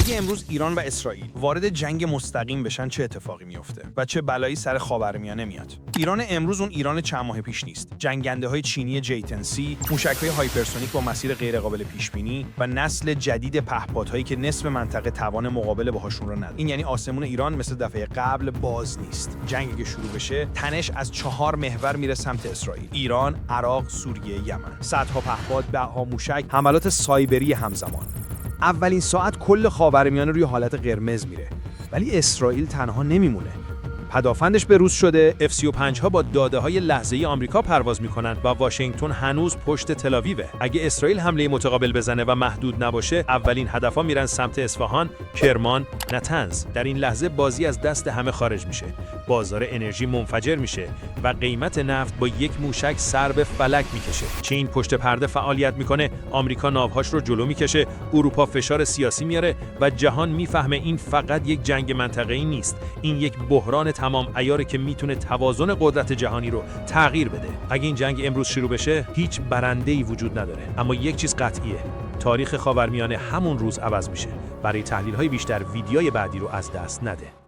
اگه امروز ایران و اسرائیل وارد جنگ مستقیم بشن چه اتفاقی میفته و چه بلایی سر خاورمیانه میاد؟ ایران امروز اون ایران چند ماه پیش نیست. جنگنده‌های چینی جیتنسی، موشک‌های هایپرسونیک با مسیر غیرقابل پیش‌بینی و نسل جدید پهپادهایی که نصف منطقه توان مقابله باهاشون رو نداره. این یعنی آسمون ایران مثل دفعه قبل باز نیست. جنگی که شروع بشه، تنش از 4 محور میره سمت اسرائیل: ایران، عراق، سوریه، یمن. صدها پهپاد، به‌ها موشک، حملات سایبری همزمان. اولین ساعت کل خاورمیانه روی حالت قرمز میره، ولی اسرائیل تنها نمیمونه. پدافندش بروز شده، F-35 ها با داده‌های لحظه‌ای آمریکا پرواز می‌کنند و واشنگتن هنوز پشت تل‌آویو. اگه اسرائیل حمله متقابل بزنه و محدود نباشه، اولین هدف‌ها میرن سمت اصفهان، کرمان، نتنز. در این لحظه بازی از دست همه خارج میشه. بازار انرژی منفجر میشه و قیمت نفت با یک موشک سر به فلک میکشه. چین پشت پرده فعالیت میکنه، آمریکا ناوهاش رو جلو میکشه، اروپا فشار سیاسی میاره و جهان میفهمه این فقط یک جنگ منطقه‌ای نیست. این یک بحران تمام عیاره که میتونه توازن قدرت جهانی رو تغییر بده. اگه این جنگ امروز شروع بشه، هیچ برنده‌ای وجود نداره. اما یک چیز قطعیه: تاریخ خاورمیانه همون روز عوض میشه. برای تحلیل‌های بیشتر ویدیوی بعدی رو از دست نده.